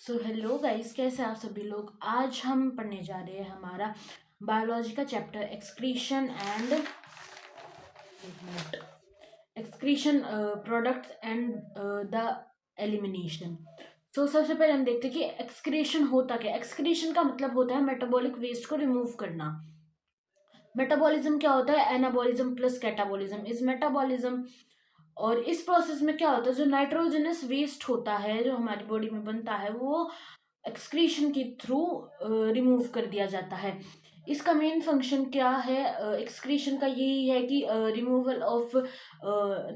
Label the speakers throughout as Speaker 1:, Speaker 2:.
Speaker 1: So hello guys, कैसे आप सभी लोग। आज हम पढ़ने जा रहे हैं हमारा बायोलॉजी का chapter excretion and excretion products and the elimination. So सबसे पहले हम देखते हैं कि एक्सक्रीशन होता क्या है। एक्सक्रीशन का मतलब होता है मेटाबॉलिक वेस्ट को रिमूव करना। मेटाबॉलिज्म क्या होता है? Anabolism plus catabolism is metabolism. और इस प्रोसेस में क्या होता है, जो नाइट्रोजनस वेस्ट होता है जो हमारी बॉडी में बनता है वो एक्सक्रीशन के थ्रू रिमूव कर दिया जाता है। इसका मेन फंक्शन क्या है? एक्सक्रीशन का यही है कि removal of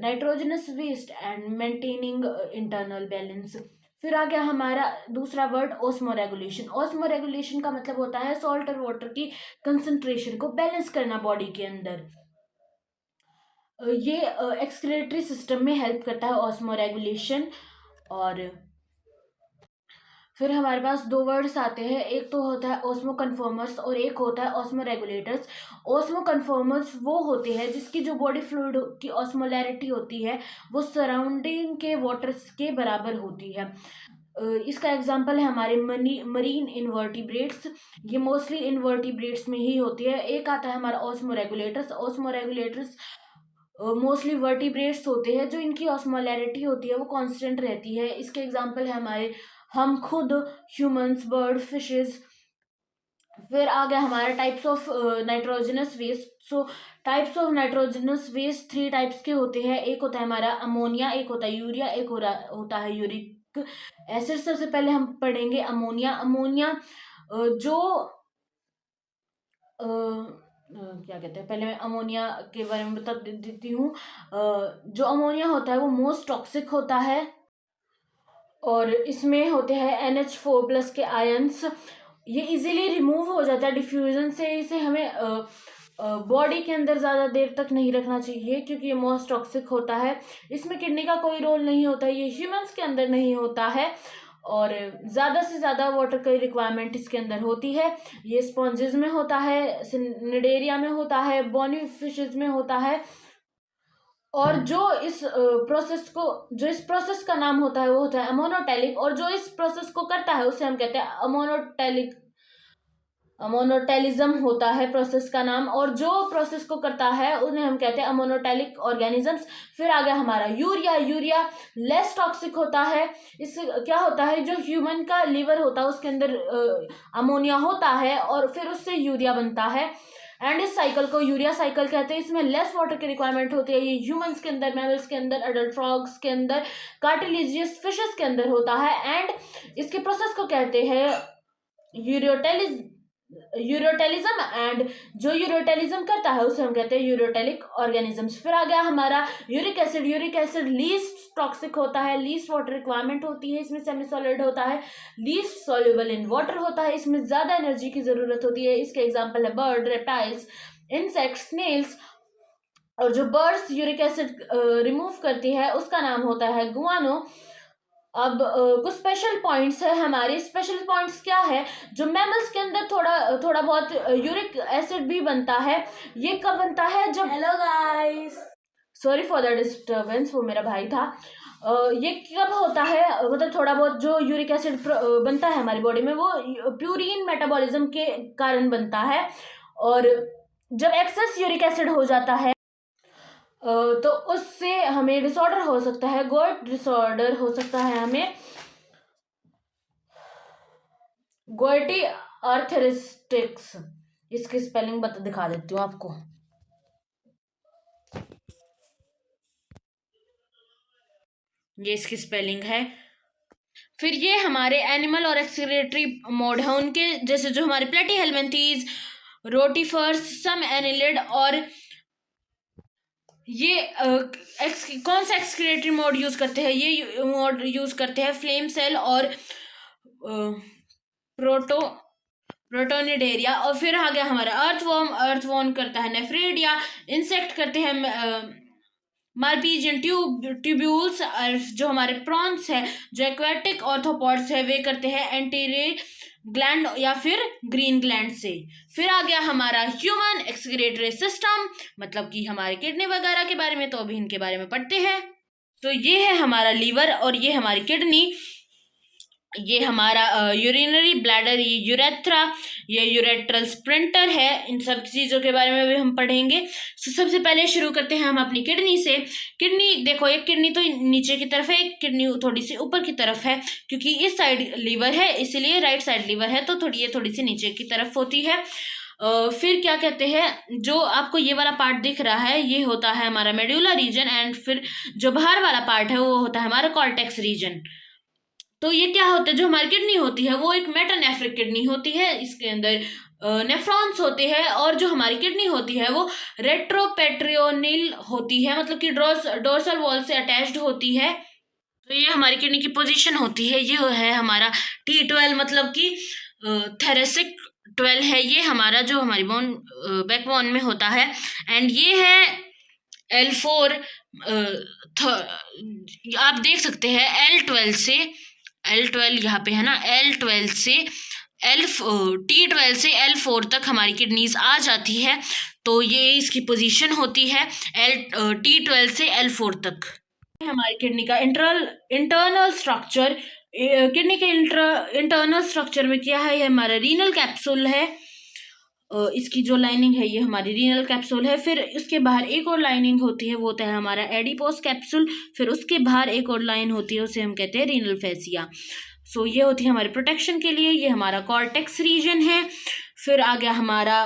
Speaker 1: nitrogenous waste and maintaining internal balance. फिर आ गया हमारा दूसरा वर्ड ऑस्मोरेगुलेशन। ऑस्मोरेगुलेशन का मतलब होता है सॉल्ट और वाटर की कंसंट्रेशन को बैलेंस करना बॉडी के अंदर। ये एक्सक्रेटरी सिस्टम में हेल्प करता है ऑस्मोरेगुलेशन। और फिर हमारे पास दो वर्ड्स आते हैं, एक तो होता है ऑस्मो कन्फर्मर्स और एक होता है ऑस्मो रेगुलेटर्स। ऑस्मो कन्फर्मर्स वो होते हैं जिसकी जो बॉडी फ्लूइड की ऑस्मोलैरिटी होती है वो सराउंडिंग के वाटर्स के बराबर होती है। इसका एग्जांपल है हमारे मरीन इन्वर्टिब्रेट्स। ये मोस्टली इन्वर्टिब्रेट्स में ही होती है। एक आता है हमारा osmo regulators. Osmo regulators mostly vertebrates होते हैं जो इनकी ऑस्मोलैरिटी होती है वो कांस्टेंट रहती है। इसके एग्जांपल है हमारे हम खुद, ह्यूमंस, बर्ड, फिशेज। फिर आ गया हमारा types of nitrogenous waste. So types of nitrogenous waste three types के होते हैं। एक होता है हमारा अमोनिया, एक होता है यूरिया, एक होता है यूरिक एसिड। सबसे पहले हम पढ़ेंगे अमोनिया। अमोनिया जो क्या कहते हैं, पहले मैं अमोनिया के बारे में बता देती हूँ। जो अमोनिया होता है वो मोस्ट टॉक्सिक होता है और इसमें होते हैं NH4+ के आयंस। ये इजीली रिमूव हो जाता है डिफ्यूजन से। इसे हमें बॉडी के अंदर ज़्यादा देर तक नहीं रखना चाहिए क्योंकि ये मोस्ट टॉक्सिक होता है। इसमें किडनी का कोई रोल नहीं होता है, ये ह्यूमंस के अंदर नहीं होता है और ज़्यादा से ज़्यादा वाटर की रिक्वायरमेंट इसके अंदर होती है। ये स्पॉन्जेस में होता है, सिनेडेरिया में होता है, बॉनी फिशेज में होता है। और जो इस प्रोसेस का नाम होता है वो होता है अमोनोटेलिक। और जो इस प्रोसेस को करता है उसे हम कहते हैं अमोनोटेलिज्म होता है प्रोसेस का नाम। और जो प्रोसेस को करता है उन्हें हम कहते हैं अमोनोटेलिक ऑर्गेनिजम्स। फिर आ गया हमारा यूरिया। यूरिया लेस टॉक्सिक होता है। इससे क्या होता है, जो ह्यूमन का लीवर होता है उसके अंदर अमोनिया होता है और फिर उससे यूरिया बनता है एंड इस साइकिल को यूरिया साइकिल कहते हैं। इसमें लेस वाटर की रिक्वायरमेंट होती है। ये ह्यूमंस के अंदर, मैमल्स के अंदर, अडल्ट फ्रॉग्स के अंदर, कार्टिलेजियस फिशेस के अंदर होता है एंड इसके प्रोसेस को कहते हैं यूरोटेलिज्म। एंड जो यूरोटेलिज्म करता है उसे हम कहते हैं यूरोटेलिक ऑर्गेनिजम्स। फिर आ गया हमारा uric acid. Uric acid least toxic होता है, लीस्ट वाटर रिक्वायरमेंट होती है, इसमें सेमी सॉलिड होता है, लीस्ट सॉल्युबल इन वाटर होता है, इसमें ज्यादा एनर्जी की जरूरत होती है। इसके एग्जाम्पल है बर्ड, रेप्टाइल्स, इंसेक्ट, स्नेल्स। और जो बर्ड्स यूरिक एसिड रिमूव करती है उसका नाम होता है गुआनो। अब कुछ स्पेशल पॉइंट्स है हमारे। स्पेशल पॉइंट्स क्या है, जो मैमल्स के अंदर थोड़ा थोड़ा बहुत यूरिक एसिड भी बनता है। ये कब बनता है? जब, hello guys, sorry for the disturbance, वो मेरा भाई था। ये कब होता है, मतलब थोड़ा बहुत जो यूरिक एसिड बनता है हमारी बॉडी में वो प्यूरिन मेटाबॉलिज्म के कारण बनता है। और जब एक्सेस यूरिक एसिड हो जाता है तो उससे हमें डिसऑर्डर हो सकता है, गोट डिसऑर्डर हो सकता है हमें, गोइटी आर्थराइटिस। इसकी स्पेलिंग दिखा देती हूँ आपको। ये इसकी स्पेलिंग है। फिर ये हमारे एनिमल और एक्सक्रीटरी मोड है उनके, जैसे जो हमारे प्लेटीहेल्मिन्थीज, रोटिफर्स, सम एनिलिड। और ये कौन सा एक्सक्रीटरी मोड यूज करते हैं? ये मोड यूज करते हैं फ्लेम सेल और प्रोटोनिडेरिया। और फिर आ गया हमारा अर्थवॉर्म। अर्थवॉर्म करता है नेफ्रिडिया। इंसेक्ट करते हैं मार्पीजियन ट्यूब्यूल्स। और जो हमारे प्रॉन्स है, जो एक्वेटिक ऑर्थोपॉड्स है, वे करते हैं एंटीरे ग्लैंड या फिर ग्रीन ग्लैंड से। फिर आ गया हमारा ह्यूमन एक्सक्रीटरी सिस्टम, मतलब कि हमारे किडनी वगैरह के बारे में, तो अभी इनके बारे में पढ़ते हैं। तो ये है हमारा लीवर और ये हमारी किडनी। ये हमारा यूरिनरी ब्लैडर, ये यूरेथ्रा, ये यूरेट्रल स्प्रिंटर है। इन सब चीज़ों के बारे में भी हम पढ़ेंगे। तो सबसे पहले शुरू करते हैं हम अपनी किडनी से। किडनी देखो, एक किडनी तो नीचे की तरफ है, एक किडनी थोड़ी सी ऊपर की तरफ है, क्योंकि इस साइड लीवर है इसीलिए राइट साइड लीवर है, तो थोड़ी सी नीचे की तरफ होती है। फिर क्या कहते हैं, जो आपको ये वाला पार्ट दिख रहा है ये होता है हमारा मेडुला रीजन, एंड फिर जो बाहर वाला पार्ट है वो होता है हमारा कॉर्टेक्स रीजन। तो ये क्या होता है, जो हमारी किडनी होती है वो एक मेटानेफ्रिक किडनी होती है, इसके अंदर नेफ्रॉन्स होते हैं, और जो हमारी किडनी होती है वो रेट्रोपेट्रियोनिल होती है, मतलब कि डोर्सल वॉल से अटैच्ड होती है। तो ये हमारी किडनी की पोजीशन होती है। ये है हमारा T12, मतलब कि थेरेसिक 12 है ये हमारा, जो हमारी बोन बैकबोन में होता है। एंड ये है L4। आप देख सकते हैं L12 यहाँ पे है ना, L12 से T12 से L4 तक हमारी किडनीज आ जाती है। तो ये इसकी पोजीशन होती है T12 से L4 तक। हमारी किडनी का इंटरनल स्ट्रक्चर, किडनी के इंटरनल स्ट्रक्चर में क्या है, ये हमारा रीनल कैप्सूल है। इसकी जो लाइनिंग है ये हमारी रीनल कैप्सूल है। फिर उसके बाहर एक और लाइनिंग होती है, वो होता है हमारा एडिपोस कैप्सूल। फिर उसके बाहर एक और लाइन होती है, उसे हम कहते हैं रीनल फेसिया। सो ये होती है हमारे प्रोटेक्शन के लिए। ये हमारा कॉर्टेक्स रीजन है। फिर आ गया हमारा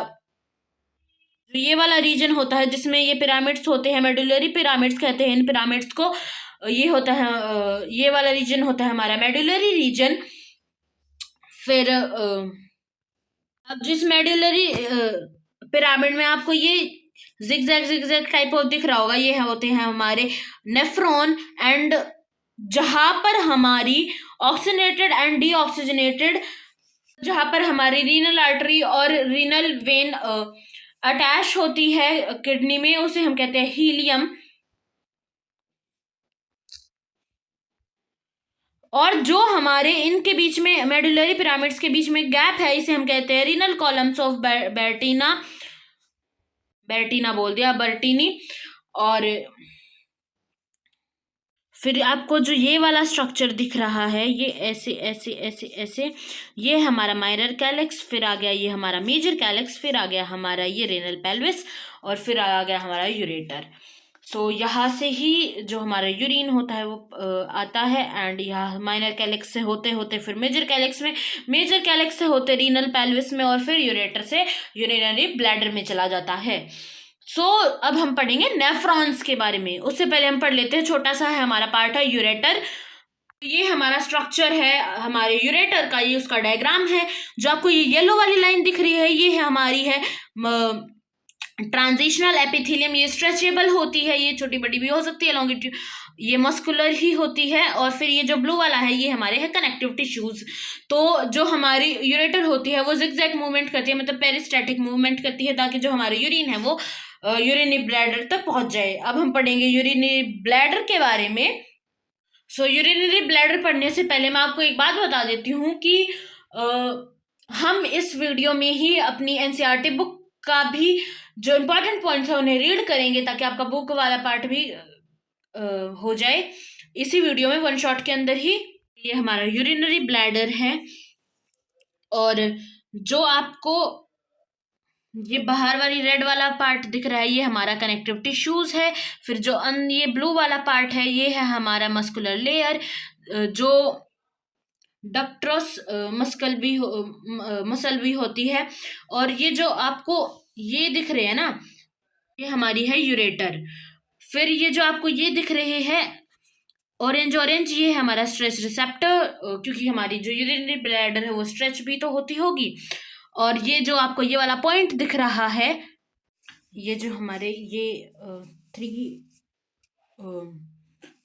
Speaker 1: ये वाला रीजन होता है जिसमें ये पिरामिड्स होते हैं, मेडुलरी पिरामिड्स कहते हैं इन पिरामिड्स को। ये होता है ये वाला रीजन होता है हमारा मेडुलरी रीजन। फिर अब जिस मेडुलरी पिरामिड में आपको ये जिगजैग टाइप ऑफ दिख रहा होगा, ये होते हैं हमारे नेफ्रॉन, एंड जहां पर हमारी ऑक्सीनेटेड एंड डीऑक्सीजनेटेड, जहां पर हमारी रीनल आर्टरी और रीनल वेन अटैच होती है किडनी में, उसे हम कहते हैं हीलियम। और जो हमारे इनके बीच में मेडुलरी पिरामिड्स के बीच में गैप है, इसे हम कहते हैं रीनल कॉलम्स ऑफ बेर्टीना। बेर्टीना बोल दिया, बर्टीनी। और फिर आपको जो ये वाला स्ट्रक्चर दिख रहा है, ये ऐसे ऐसे ऐसे ऐसे, ये हमारा माइनर कैलेक्स, फिर आ गया ये हमारा मेजर कैलेक्स, फिर आ गया हमारा ये रेनल पेल्विस, और फिर आ गया हमारा यूरेटर। सो यहाँ से ही जो हमारा यूरिन होता है वो आता है, एंड यहाँ माइनर कैलेक्स से होते होते फिर मेजर कैलेक्स में, मेजर कैलेक्स से होते रीनल पेल्विस में, और फिर यूरेटर से यूरिनरी ब्लैडर में चला जाता है। अब हम पढ़ेंगे नेफ्रॉन्स के बारे में। उससे पहले हम पढ़ लेते हैं, छोटा सा है हमारा पार्ट है यूरेटर। ये हमारा स्ट्रक्चर है हमारे यूरेटर का, ये उसका डायग्राम है। जो आपको ये येलो वाली लाइन दिख रही है, ये है हमारी है ट्रांजिशनल एपिथेलियम। ये स्ट्रेचेबल होती है, ये छोटी बड़ी भी हो सकती है, लॉन्गिट्यूड ये मस्कुलर ही होती है। और फिर ये जो ब्लू वाला है ये हमारे है कनेक्टिव टिश्यूज। तो जो हमारी यूरेटर होती है वो जिगजैग मूवमेंट करती है, मतलब पेरिस्टैटिक मूवमेंट करती है, ताकि जो हमारा यूरिन है वो यूरिनरी ब्लैडर तक पहुंच जाए। अब हम पढ़ेंगे यूरिनरी ब्लैडर के बारे में। यूरिनरी ब्लैडर पढ़ने से पहले मैं आपको एक बात बता देती हूँ कि हम इस वीडियो में ही अपनी एनसीईआरटी बुक का भी जो इम्पोर्टेंट पॉइंट्स है उन्हें रीड करेंगे, ताकि आपका बुक वाला पार्ट भी हो जाए इसी वीडियो में, वन शॉट के अंदर ही। ये हमारा यूरिनरी ब्लैडर है, और जो आपको ये बाहर वाली रेड वाला पार्ट दिख रहा है ये हमारा कनेक्टिव टिश्यूज है। फिर जो ये ब्लू वाला पार्ट है ये है हमारा मस्कुलर लेयर, जो डक्ट्रस मसल भी होती है। और ये जो आपको ये दिख रहे हैं ना, ये हमारी है यूरेटर। फिर ये जो आपको ये दिख रहे हैं ऑरेंज ऑरेंज, ये है हमारा स्ट्रेच रिसेप्टर, क्योंकि हमारी जो यूरिनरी ब्लैडर है वो स्ट्रेच भी तो होती होगी। और ये जो आपको ये वाला पॉइंट दिख रहा है, ये जो हमारे ये 3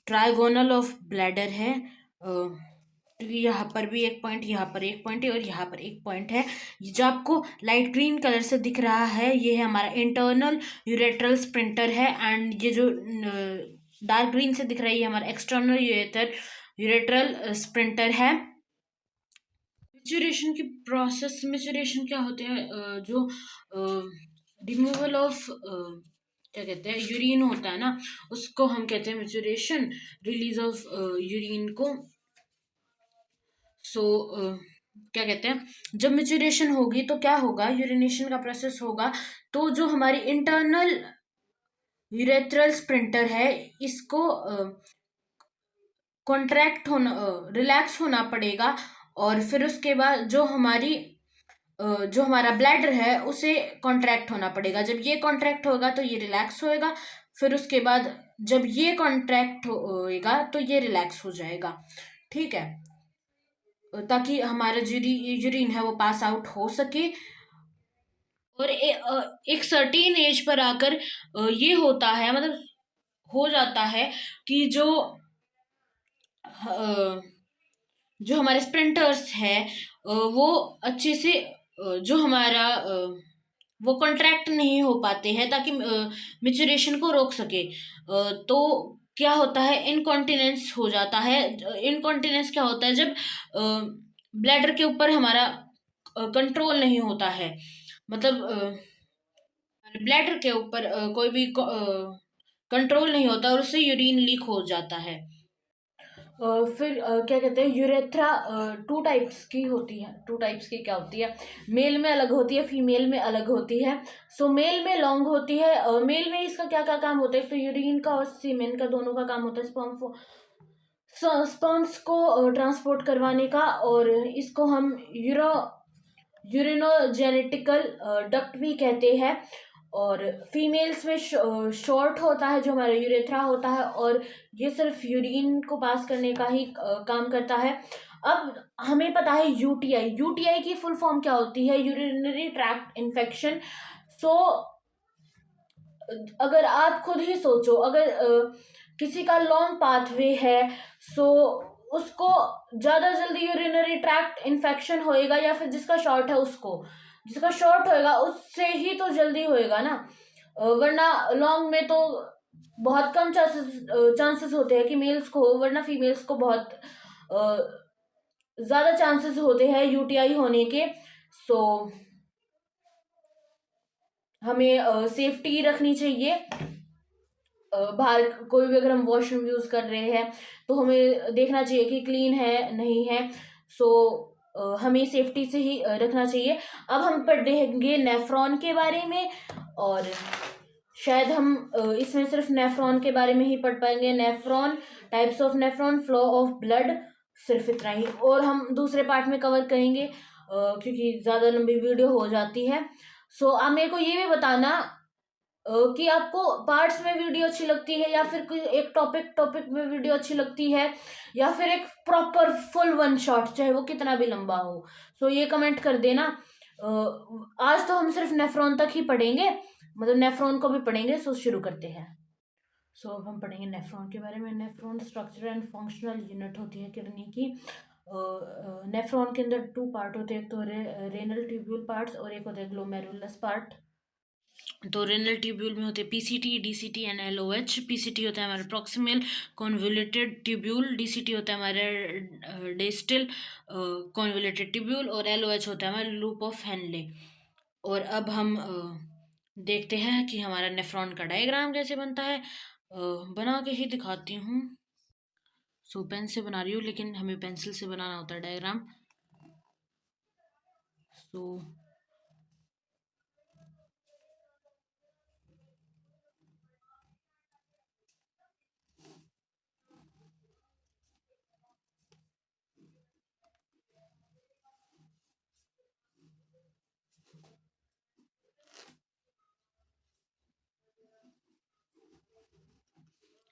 Speaker 1: ट्राइगोनल ऑफ ब्लैडर है, क्योंकि यहाँ पर भी एक पॉइंट, यहाँ पर एक पॉइंट है, और यहाँ पर एक पॉइंट है। ये जो आपको लाइट ग्रीन कलर से दिख रहा है ये है हमारा इंटरनल यूरेट्रल स्प्रिंटर है, एंड ये जो डार्क ग्रीन से दिख रहा है ये हमारा एक्सटर्नल यूरेट्रल स्प्रिंटर है। मेच्योरेशन की प्रोसेस, मेच्योरेशन क्या होते हैं, जो रिमूवल ऑफ क्या कहते हैं यूरिन होता है ना, उसको हम कहते हैं मेच्योरेशन, रिलीज ऑफ यूरिन को। सो क्या कहते हैं, जब मेचुरेशन होगी तो क्या होगा, यूरिनेशन का प्रोसेस होगा, तो जो हमारी इंटरनल यूरेथ्रल स्प्रिंटर है इसको कॉन्ट्रैक्ट होना, रिलैक्स होना पड़ेगा। और फिर उसके बाद जो हमारा ब्लैडर है उसे कॉन्ट्रैक्ट होना पड़ेगा। जब ये कॉन्ट्रैक्ट होगा तो ये रिलैक्स होएगा। फिर उसके बाद जब ये कॉन्ट्रैक्ट होएगा तो ये रिलैक्स हो जाएगा। ठीक है, ताकि हमारा यूरिन है वो पास आउट हो सके। और एक सर्टेन एज पर आकर ये होता है, मतलब हो जाता है कि अ, जो हमारे स्प्रिंटर्स है वो अच्छे से जो हमारा वो कॉन्ट्रैक्ट नहीं हो पाते हैं, ताकि मिचुरेशन को रोक सके। तो क्या होता है, इनकॉन्टिनेंस हो जाता है। इनकॉन्टिनेंस क्या होता है, जब ब्लैडर के ऊपर हमारा कंट्रोल नहीं होता है, मतलब ब्लैडर के ऊपर कोई भी कंट्रोल नहीं होता और उससे यूरिन लीक हो जाता है। फिर क्या कहते हैं, यूरेथ्रा टू टाइप्स की होती है। टू टाइप्स की क्या होती है, मेल में अलग होती है, फीमेल में अलग होती है। सो मेल में लॉन्ग होती है। मेल में इसका क्या क्या काम होता है, तो यूरिन का और सीमेन का दोनों का काम होता है स्पर्म्स को ट्रांसपोर्ट करवाने का। और इसको हम यूरिनोजेनेटिकल डक्ट भी कहते हैं। और फीमेल्स में शॉर्ट होता है जो हमारा यूरेथ्रा होता है, और ये सिर्फ यूरिन को पास करने का ही काम करता है। अब हमें पता है यूटीआई, यूटीआई की फुल फॉर्म क्या होती है, यूरिनरी ट्रैक्ट इन्फेक्शन। सो अगर आप खुद ही सोचो, अगर किसी का लॉन्ग पाथवे है, सो उसको ज़्यादा जल्दी यूरिनरी ट्रैक्ट इन्फेक्शन होएगा, या फिर जिसका शॉर्ट है उसको, जिसका शॉर्ट होएगा उससे ही तो जल्दी होएगा ना। वरना लॉन्ग में तो बहुत कम चांसेस होते हैं कि मेल्स को हो, वरना फीमेल्स को बहुत ज़्यादा चांसेस होते हैं यूटीआई होने के। सो हमें सेफ्टी रखनी चाहिए। बाहर कोई भी अगर हम वॉशरूम यूज़ कर रहे हैं तो हमें देखना चाहिए कि क्लीन है नहीं है। सो हमें सेफ्टी से ही रखना चाहिए। अब हम पढ़ेंगे नेफ्रॉन के बारे में, और शायद हम इसमें सिर्फ नेफ्रॉन के बारे में ही पढ़ पाएंगे। Nephron, types of nephron, flow of blood, सिर्फ इतना ही। और हम दूसरे पार्ट में कवर करेंगे क्योंकि ज़्यादा लंबी वीडियो हो जाती है। सो आप मेरे को ये भी बताना कि आपको पार्ट्स में वीडियो अच्छी लगती है, या फिर कोई एक टॉपिक में वीडियो अच्छी लगती है, या फिर एक प्रॉपर फुल वन शॉट चाहे वो कितना भी लंबा हो। सो ये कमेंट कर देना। आज तो हम सिर्फ नेफ्रॉन तक ही पढ़ेंगे, मतलब नेफ्रॉन को भी पढ़ेंगे। सो शुरू करते हैं। सो अब हम पढ़ेंगे नेफ्रॉन के बारे में। Nephron structure and functional unit होती है किडनी की। नेफ्रॉन के अंदर टू पार्ट होते हैं, एक तो रेनल ट्यूब्यूल पार्ट्स और एक होता है ग्लोमेरुलस पार्ट। तो रेनल ट्यूब्यूल में होते हैं PCT, DCT and LOH. PCT होता है हमारा प्रॉक्सिमल कॉन्वोल्यूटेड ट्यूब्यूल, डीसीटी होता है हमारा डिस्टल कॉन्वोल्यूटेड ट्यूब्यूल, और एलओएच होता है हमारा लूप ऑफ हेनले। और अब हम देखते हैं कि हमारा नेफ्रॉन का डायग्राम कैसे बनता है। बना के ही दिखाती हूँ। सो पेन से बना रही हूँ, लेकिन हमें पेंसिल से बनाना होता है डायग्राम। सो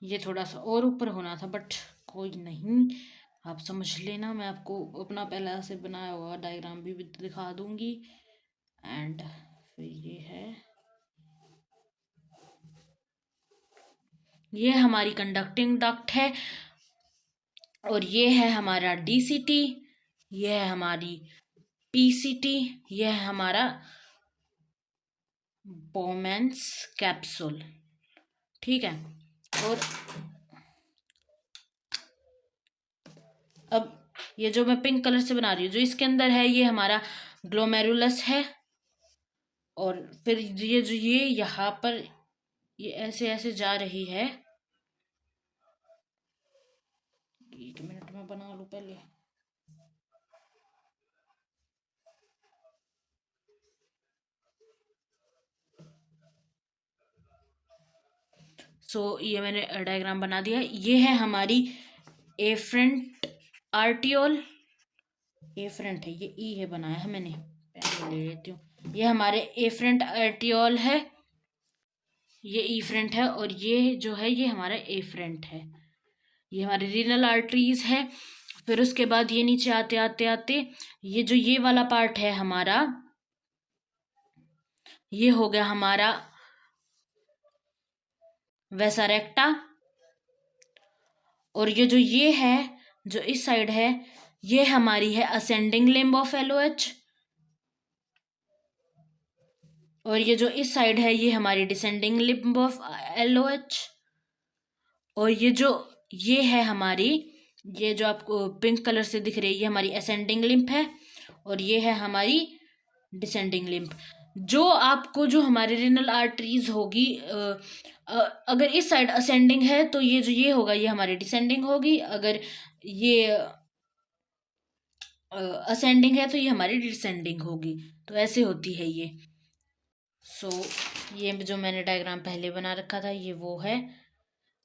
Speaker 1: ये थोड़ा सा और ऊपर होना था, बट कोई नहीं, आप समझ लेना। मैं आपको अपना पहला से बनाया हुआ डायग्राम भी दिखा दूंगी। एंड फिर ये हमारी कंडक्टिंग डक्ट है, और ये है हमारा डीसीटी, ये है हमारी पीसीटी, ये है हमारा बोमेंस कैप्सूल। ठीक है, और अब ये जो मैं पिंक कलर से बना रही हूँ, जो इसके अंदर है, ये हमारा ग्लोमेरुलस है। और फिर ये जो ये यहाँ पर ये ऐसे ऐसे जा रही है। एक मिनट में बना लूँ पहले। सो ये मैंने डायग्राम बना दिया। ये है हमारी एफरेंट आर्टियोल, एफरेंट है, ये ई है बनाया है मैंने, पेन ले लेती हूँ। ये हमारे एफरेंट आर्टियोल है, ये ई फ्रंट है, और ये जो है ये हमारा ए फ्रंट है। ये हमारे रीनल आर्टरीज है। फिर उसके बाद ये नीचे आते आते आते ये जो ये वाला पार्ट है हमारा, ये हो गया हमारा वैसा रेक्टा। और ये जो ये है, जो इस साइड है, ये हमारी है असेंडिंग लिम्ब ऑफ एलओएच। और ये जो इस साइड है ये हमारी डिसेंडिंग लिम्ब ऑफ एलओएच। और ये है हमारी, ये जो आपको पिंक कलर से दिख रही है, ये हमारी असेंडिंग लिम्फ है, और ये है हमारी डिसेंडिंग लिम्फ। जो आपको जो हमारी रिनल आर्टरीज होगी, अगर इस साइड असेंडिंग है तो ये जो ये होगा ये हमारी डिसेंडिंग होगी, अगर ये असेंडिंग है तो ये हमारी डिसेंडिंग होगी। तो ऐसे होती है ये। सो ये जो मैंने डायग्राम पहले बना रखा था ये वो है।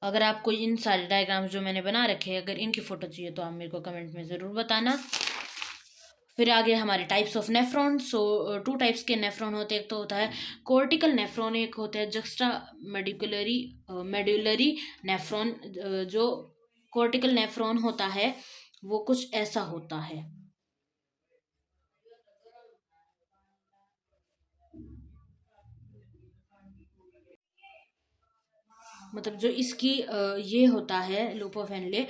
Speaker 1: अगर आपको इन सारे डायग्राम्स जो मैंने बना रखे हैं अगर इनकी फ़ोटो चाहिए तो आप मेरे को कमेंट में ज़रूर बताना। फिर आगे हमारे types of nephron. So 2 types के नेफ्रॉन होते हैं। एक तो होता है कोर्टिकल नेफ्रॉन, एक होता है जक्स्टा मेडुलरी नेफ्रॉन। जो कोर्टिकल नेफ्रॉन होता है वो कुछ ऐसा होता है। मतलब जो इसकी ये होता है लूप ऑफ हेनले,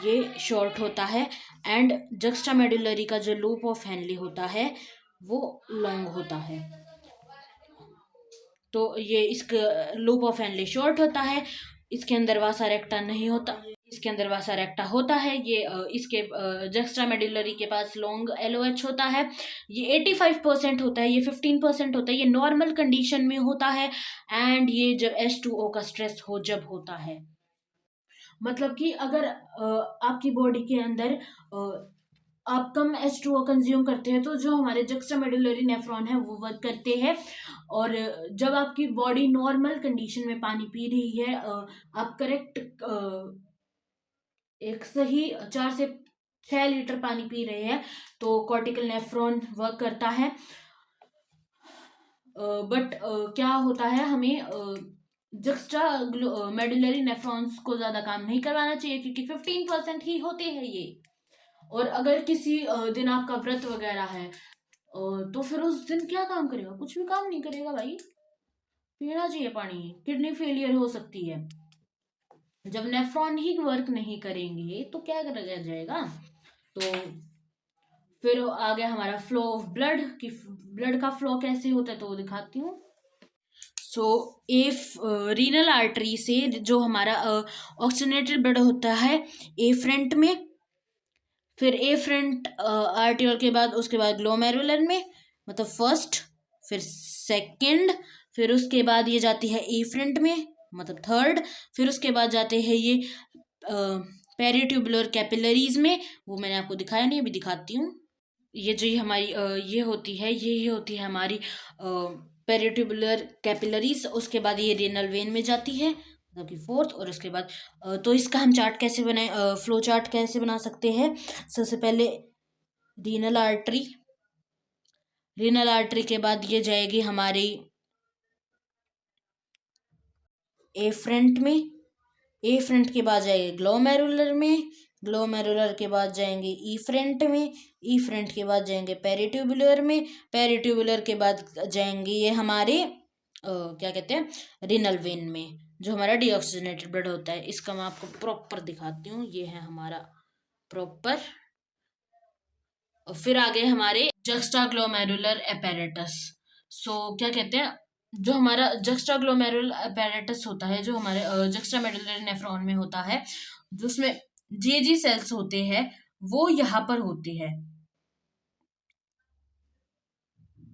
Speaker 1: ये शॉर्ट होता है, एंड जक्स्टा मेडुलरी का जो लूप ऑफ हेनले होता है वो लॉन्ग होता है। तो ये इसका लूप ऑफ हेनले शॉर्ट होता है, इसके अंदर वासा रेक्टा नहीं होता, इसके अंदर वासा रेक्टा होता है। ये इसके जक्स्ट्रा मेडुलरी के पास लॉन्ग एलओएच होता है। ये 85% होता है, ये 15% होता है, ये नॉर्मल कंडीशन में होता है। एंड ये जब H2O का स्ट्रेस हो जब होता है, मतलब कि अगर आपकी बॉडी के अंदर आप कम H2O कंज्यूम करते हैं तो जो हमारे जक्स्टामेडुलरी नेफ्रॉन है वो वर्क करते हैं। और जब आपकी बॉडी नॉर्मल कंडीशन में पानी पी रही है, आप करेक्ट एक सही 4 से 6 लीटर पानी पी रहे हैं, तो कॉर्टिकल नेफ्रॉन वर्क करता है। बट क्या होता है, हमें जक्स्ट्रा मेडुलरी नेफ्रॉन्स को ज़्यादा काम नहीं करवाना चाहिए क्योंकि 15% ही होते हैं ये। और अगर किसी दिन आपका व्रत वगैरह है तो फिर उस दिन क्या काम करेगा, कुछ भी काम नहीं करेगा भाई। पीना चाहिए पानी, किडनी फेलियर हो सकती है। जब नेफ्रॉन ही वर्क नहीं करेंगे तो क्या करा जाएगा। तो फिर आ गया हमारा फ्लो ऑफ ब्लड, कि ब्लड का फ्लो कैसे होता है तो वो दिखाती हूँ। सो रीनल आर्टरी से जो हमारा ऑक्सीजनेटेड ब्लड होता है ए फ्रंट में, फिर ए फ्रंट आर्टियोल के बाद उसके बाद ग्लोमेरुलर में, मतलब फर्स्ट, फिर सेकंड, फिर उसके बाद ये जाती है ए फ्रंट में मतलब थर्ड, फिर उसके बाद जाते हैं ये पेरिट्यूबुलर कैपिलरीज में, वो मैंने आपको दिखाया नहीं, अभी दिखाती हूँ। ये जो हमारी ये होती है, ये होती है हमारी पेरिट्यूबुलर कैपिलरीज। उसके बाद ये रेनल वेन में जाती है, मतलब कि फोर्थ। और उसके बाद तो इसका हम चार्ट कैसे बनाए, फ्लो चार्ट कैसे बना सकते हैं। सबसे पहले रीनल आर्टरी, रीनल आर्टरी के बाद ये जाएगी हमारी ए फ्रंट में, ए फ्रंट के बाद जाएगी ग्लोमेरुलर में, ग्लोमेरुलर के बाद जाएंगे ई फ्रंट में, ई फ्रंट के बाद जाएंगे पेरिट्यूबुलर में, पेरिट्यूबुलर के बाद जाएंगे ये हमारे क्या कहते हैं रिनल वेन में, जो हमारा डीऑक्सीजनेटेड ब्लड होता है। इसका मैं आपको प्रॉपर दिखाती हूँ, ये है हमारा प्रॉपर। और फिर आगे हमारे जक्स्टाग्लोमेरुलर एपेरेटस। सो क्या कहते हैं, जो हमारा जक्स्टाग्लोमेरुलर एपेरेटस होता है, जो हमारे जक्स्टामेडुलर नेफ्रॉन में होता है, जिसमें जेजी सेल्स होते हैं, वो यहाँ पर होते हैं।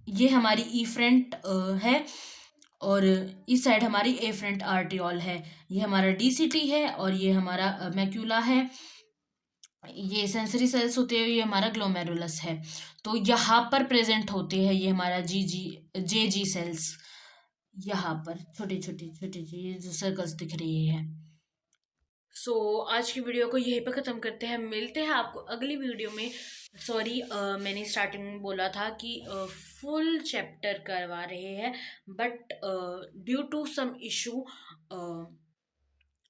Speaker 1: ये हमारी ई फ्रंट है, और इस साइड हमारी ए फ्रंट आर्टियोल है। ये हमारा डीसीटी है, और ये हमारा मैक्यूला है। ये सेंसरी सेल्स होते हैं, ये हमारा ग्लोमेरुलस है। तो यहाँ पर प्रेजेंट होते हैं ये हमारा जे जी सेल्स। यहाँ पर छोटे छोटे छोटे छोटे जो सर्कल्स दिख रही है। सो आज की वीडियो को यहीं पर ख़त्म करते हैं, मिलते हैं आपको अगली वीडियो में। सॉरी, मैंने स्टार्टिंग में बोला था कि फुल चैप्टर करवा रहे हैं, but due to some issue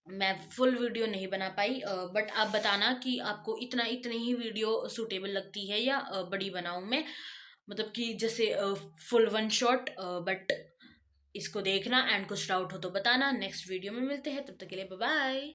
Speaker 1: मैं फुल वीडियो नहीं बना पाई। बट आप बताना कि आपको इतनी ही वीडियो सूटेबल लगती है या बड़ी बनाऊं मैं, मतलब कि जैसे फुल वन शॉट। बट इसको देखना, एंड कुछ डाउट हो तो बताना। नेक्स्ट वीडियो में मिलते हैं, तब तक के लिए बाय बाय।